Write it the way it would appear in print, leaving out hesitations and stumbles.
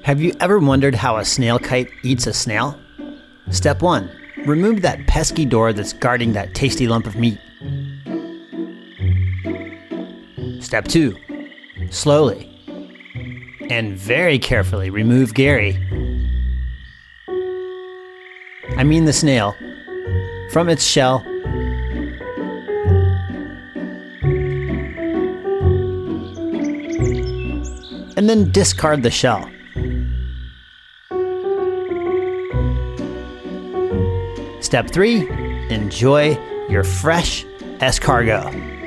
Have you ever wondered how a snail kite eats a snail? Step 1. Remove that pesky door that's guarding that tasty lump of meat. Step 2. Slowly and very carefully remove Gary, I mean the snail, from its shell and then discard the shell. Step 3. Enjoy your fresh escargot.